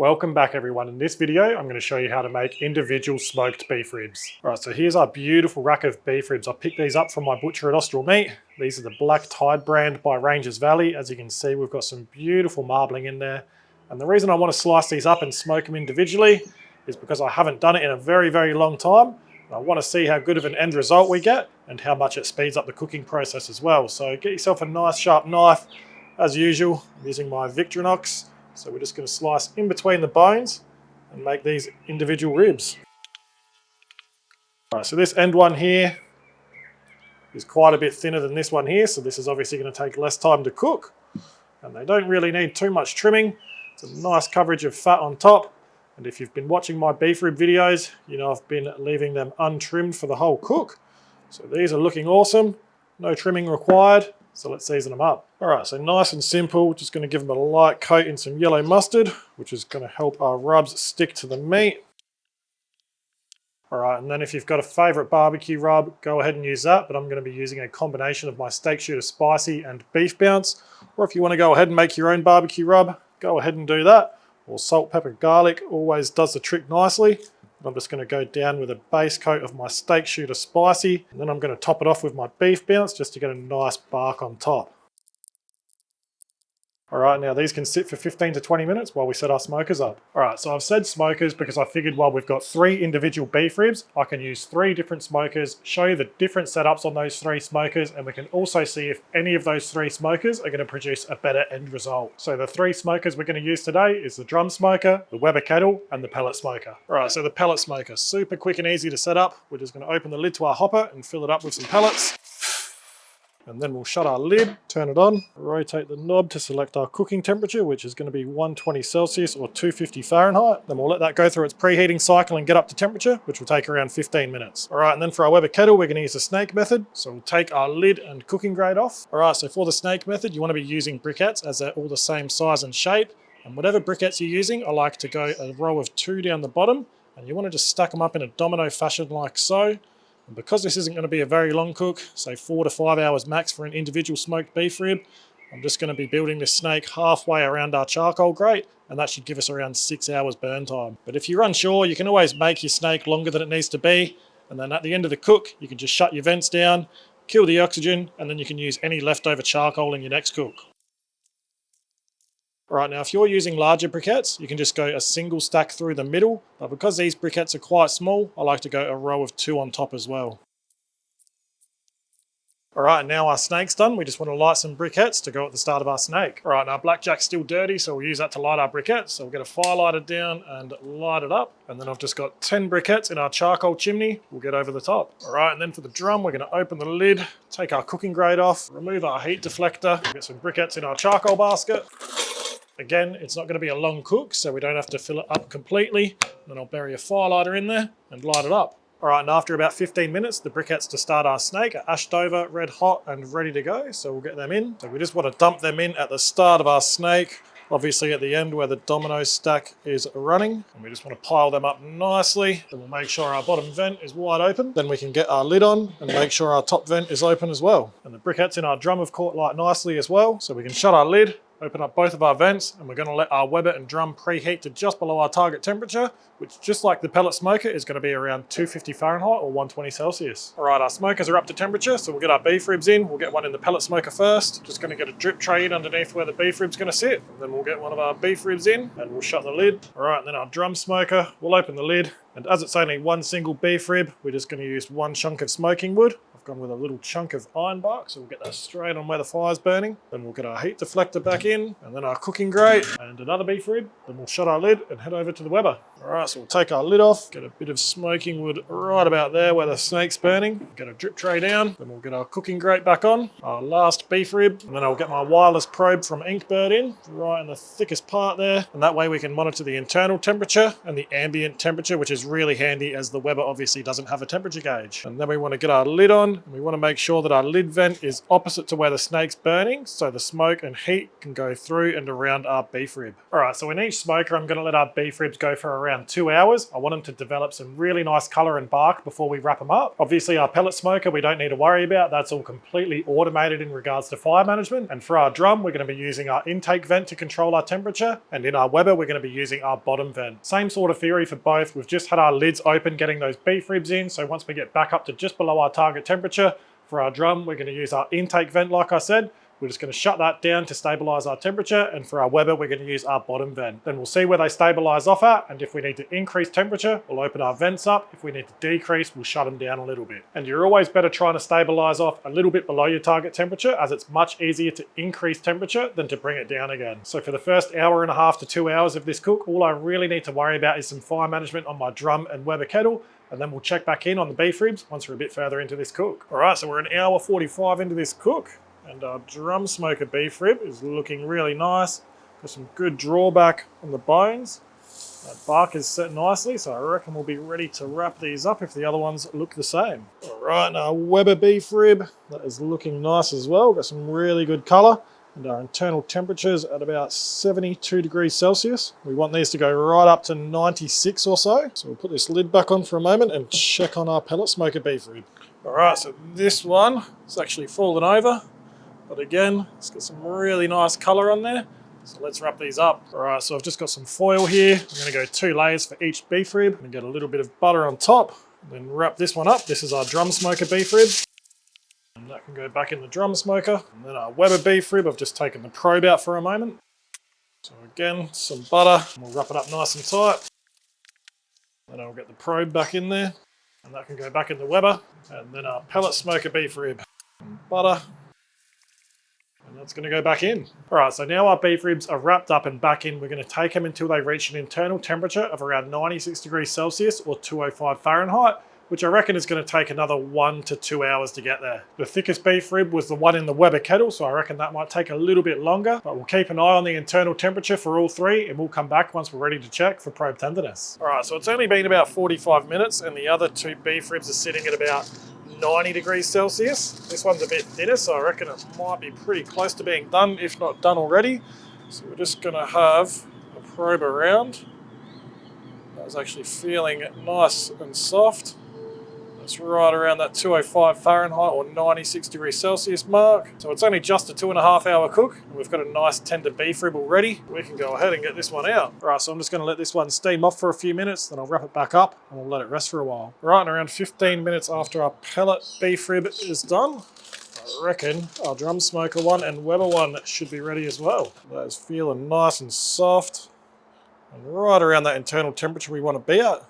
Welcome back everyone. In this video, I'm going to show you how to make individual smoked beef ribs. Alright, so here's our beautiful rack of beef ribs. I picked these up from my butcher at Austral Meat. These are the Black Tide brand by Ranges Valley. As you can see, we've got some beautiful marbling in there. And the reason I want to slice these up and smoke them individually is because I haven't done it in a very long time. I want to see how good of an end result we get and how much it speeds up the cooking process as well. So get yourself a nice sharp knife. As usual, I'm using my Victorinox. So we're just going to slice in between the bones and make these individual ribs. Alright, so this end one here is quite a bit thinner than this one here, so this is obviously going to take less time to cook. And they don't really need too much trimming. It's a nice coverage of fat on top. And if you've been watching my beef rib videos, you know I've been leaving them untrimmed for the whole cook. So these are looking awesome. No trimming required. So let's season them up. Alright, so nice and simple. Just going to give them a light coat in some yellow mustard, which is going to help our rubs stick to the meat. Alright, and then if you've got a favourite barbecue rub, go ahead and use that, but I'm going to be using a combination of my steak shooter spicy and beef bounce. Or if you want to go ahead and make your own barbecue rub, go ahead and do that. Or salt, pepper, garlic always does the trick nicely. I'm just going to go down with a base coat of my steak shooter spicy, and then I'm going to top it off with my beef bounce just to get a nice bark on top. Alright, now these can sit for 15 to 20 minutes while we set our smokers up. Alright, so I've said smokers because I figured while we've got 3 individual beef ribs, I can use 3 different smokers, show you the different setups on those 3 smokers, and we can also see if any of those 3 smokers are going to produce a better end result. So the 3 smokers we're going to use today is the drum smoker, the Weber kettle, and the pellet smoker. Alright, so the pellet smoker, super quick and easy to set up. We're just going to open the lid to our hopper and fill it up with some pellets. And then we'll shut our lid, turn it on, rotate the knob to select our cooking temperature, which is going to be 120 Celsius or 250 Fahrenheit. Then we'll let that go through its preheating cycle and get up to temperature, which will take around 15 minutes. Alright, and then for our Weber kettle, we're going to use the snake method. So we'll take our lid and cooking grate off. Alright, so for the snake method, you want to be using briquettes as they're all the same size and shape. And whatever briquettes you're using, I like to go a row of 2 down the bottom. And you want to just stack them up in a domino fashion like so. And because this isn't going to be a very long cook, say 4 to 5 hours max for an individual smoked beef rib, I'm just going to be building this snake halfway around our charcoal grate, and that should give us around 6 hours burn time. But if you're unsure, you can always make your snake longer than it needs to be, and then at the end of the cook, you can just shut your vents down, kill the oxygen, and then you can use any leftover charcoal in your next cook. Alright, now if you're using larger briquettes, you can just go a single stack through the middle, but because these briquettes are quite small, I like to go a row of 2 on top as well. Alright, now our snake's done, we just want to light some briquettes to go at the start of our snake. Alright, now our blackjack's still dirty, so we'll use that to light our briquettes. So we'll get a fire lighter down and light it up. And then I've just got 10 briquettes in our charcoal chimney. We'll get over the top. Alright, and then for the drum, we're going to open the lid, take our cooking grate off, remove our heat deflector, get some briquettes in our charcoal basket. Again, it's not going to be a long cook, so we don't have to fill it up completely. Then I'll bury a fire lighter in there and light it up. Alright, and after about 15 minutes, the briquettes to start our snake are ashed over, red hot and ready to go. So we'll get them in. So we just want to dump them in at the start of our snake, obviously at the end where the domino stack is running. And we just want to pile them up nicely. Then we'll make sure our bottom vent is wide open. Then we can get our lid on and make sure our top vent is open as well. And the briquettes in our drum have caught light nicely as well. So we can shut our lid, open up both of our vents, and we're going to let our Weber and drum preheat to just below our target temperature, which just like the pellet smoker is going to be around 250 Fahrenheit or 120 Celsius. Alright, our smokers are up to temperature, so we'll get our beef ribs in. We'll get one in the pellet smoker first. Just going to get a drip tray in underneath where the beef rib's going to sit. And then we'll get one of our beef ribs in and we'll shut the lid. Alright, and then our drum smoker, we'll open the lid. And as it's only one single beef rib, we're just going to use 1 chunk of smoking wood. I've gone with a little chunk of iron bark, so we'll get that straight on where the fire's burning. Then we'll get our heat deflector back in, and then our cooking grate, and another beef rib. Then we'll shut our lid and head over to the Weber. Alright, so we'll take our lid off, get a bit of smoking wood right about there where the snake's burning. Get a drip tray down, then we'll get our cooking grate back on, our last beef rib, and then I'll get my wireless probe from Inkbird in, right in the thickest part there. And that way we can monitor the internal temperature and the ambient temperature, which is really handy as the Weber obviously doesn't have a temperature gauge. And then we want to get our lid on, and we want to make sure that our lid vent is opposite to where the snake's burning, so the smoke and heat can go through and around our beef rib. Alright, so in each smoker I'm going to let our beef ribs go for around around 2 hours. I want them to develop some really nice color and bark before we wrap them up. Obviously our pellet smoker we don't need to worry about. That's all completely automated in regards to fire management. And for our drum, we're going to be using our intake vent to control our temperature. And in our Weber, we're going to be using our bottom vent. Same sort of theory for both. We've just had our lids open getting those beef ribs in. So once we get back up to just below our target temperature, for our drum, we're going to use our intake vent like I said. We're just going to shut that down to stabilize our temperature, and for our Weber, we're going to use our bottom vent. Then we'll see where they stabilize off at, and if we need to increase temperature, we'll open our vents up. If we need to decrease, we'll shut them down a little bit. And you're always better trying to stabilize off a little bit below your target temperature, as it's much easier to increase temperature than to bring it down again. So for the first hour and a half to 2 hours of this cook, all I really need to worry about is some fire management on my drum and Weber kettle, and then we'll check back in on the beef ribs once we're a bit further into this cook. All right, so we're an hour 45 into this cook, and our drum smoker beef rib is looking really nice. Got some good drawback on the bones. That bark is set nicely, so I reckon we'll be ready to wrap these up if the other ones look the same. All right, and our Weber beef rib, that is looking nice as well. Got some really good color, and our internal temperatures at about 72 degrees Celsius. We want these to go right up to 96 or so. So we'll put this lid back on for a moment and check on our pellet smoker beef rib. All right, so this one is actually fallen over. But again, it's got some really nice color on there. So let's wrap these up. All right, so I've just got some foil here. I'm gonna go 2 layers for each beef rib and get a little bit of butter on top. Then wrap this one up. This is our drum smoker beef rib. And that can go back in the drum smoker. And then our Weber beef rib, I've just taken the probe out for a moment. So again, some butter. And we'll wrap it up nice and tight. Then I'll get the probe back in there. And that can go back in the Weber. And then our pellet smoker beef rib. And butter. And that's going to go back in. All right, so now our beef ribs are wrapped up and back in. We're going to take them until they reach an internal temperature of around 96 degrees Celsius or 205 Fahrenheit, which I reckon is going to take another 1 to 2 hours to get there. The thickest beef rib was the one in the Weber kettle, so I reckon that might take a little bit longer, but we'll keep an eye on the internal temperature for all 3, and we'll come back once we're ready to check for probe tenderness. All right, so it's only been about 45 minutes, and the other 2 beef ribs are sitting at about 90 degrees Celsius. This one's a bit thinner, so I reckon it might be pretty close to being done, if not done already. So we're just gonna have a probe around. That's actually feeling nice and soft. That's right around that 205 Fahrenheit or 96 degrees Celsius mark. So it's only just a 2.5 hour cook. And we've got a nice tender beef rib already. We can go ahead and get this one out. All right, so I'm just gonna let this one steam off for a few minutes, then I'll wrap it back up and we'll let it rest for a while. Right, and around 15 minutes after our pellet beef rib is done, I reckon our drum smoker one and Weber one should be ready as well. That is feeling nice and soft and right around that internal temperature we want to be at.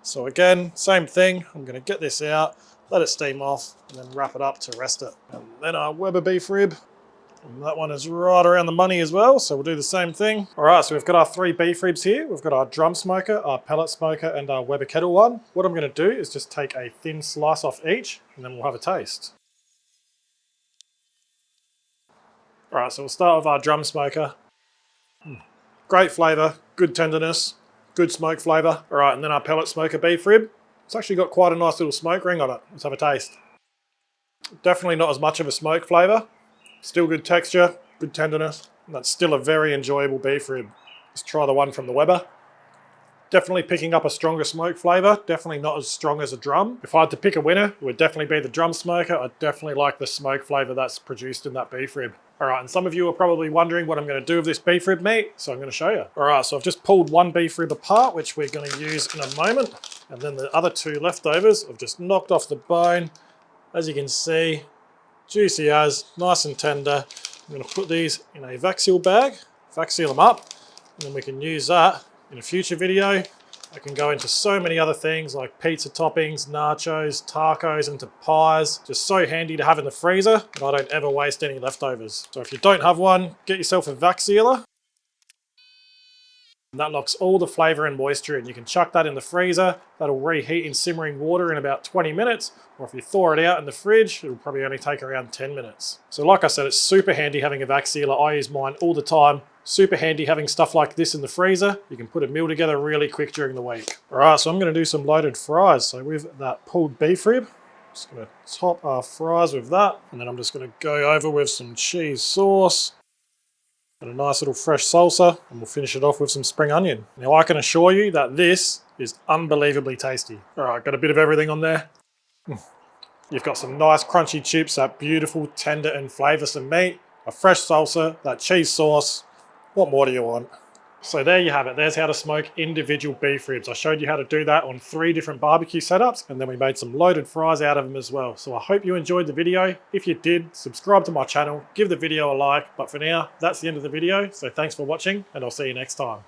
So again, same thing, I'm going to get this out, let it steam off, and then wrap it up to rest it. And then our Weber beef rib, and that one is right around the money as well, so we'll do the same thing. All right, so we've got our 3 beef ribs here. We've got our drum smoker, our pellet smoker, and our Weber kettle one. What I'm going to do is just take a thin slice off each, and then we'll have a taste. All right, so we'll start with our drum smoker. Great flavour, good tenderness. Good smoke flavour. All right, and then our pellet smoker beef rib. It's actually got quite a nice little smoke ring on it. Let's have a taste. Definitely not as much of a smoke flavour. Still good texture, good tenderness. And that's still a very enjoyable beef rib. Let's try the one from the Weber. Definitely picking up a stronger smoke flavour. Definitely not as strong as a drum. If I had to pick a winner, it would definitely be the drum smoker. I definitely like the smoke flavour that's produced in that beef rib. All right, and some of you are probably wondering what I'm going to do with this beef rib meat, so I'm going to show you. All right, so I've just pulled one beef rib apart, which we're going to use in a moment. And then the other 2 leftovers, I've just knocked off the bone. As you can see, juicy as, nice and tender. I'm going to put these in a vac seal bag, vac seal them up, and then we can use that in a future video. I can go into so many other things like pizza toppings, nachos, tacos, into pies. Just so handy to have in the freezer, and I don't ever waste any leftovers. So if you don't have one, get yourself a vac sealer. And that locks all the flavour and moisture in. You can chuck that in the freezer. That'll reheat in simmering water in about 20 minutes. Or if you thaw it out in the fridge, it'll probably only take around 10 minutes. So like I said, it's super handy having a vac sealer. I use mine all the time. Super handy having stuff like this in the freezer. You can put a meal together really quick during the week. All right, so I'm going to do some loaded fries. So with that pulled beef rib, just going to top our fries with that. And then I'm just going to go over with some cheese sauce. and a nice little fresh salsa, and we'll finish it off with some spring onion. Now I can assure you that this is unbelievably tasty. All right, got a bit of everything on there. You've got some nice crunchy chips, that beautiful tender and flavoursome meat, a fresh salsa, that cheese sauce. What more do you want? So there you have it. There's how to smoke individual beef ribs. I showed you how to do that on 3 different barbecue setups, and then we made some loaded fries out of them as well. So I hope you enjoyed the video. If you did, subscribe to my channel, give the video a like. But for now, that's the end of the video. So thanks for watching, and I'll see you next time.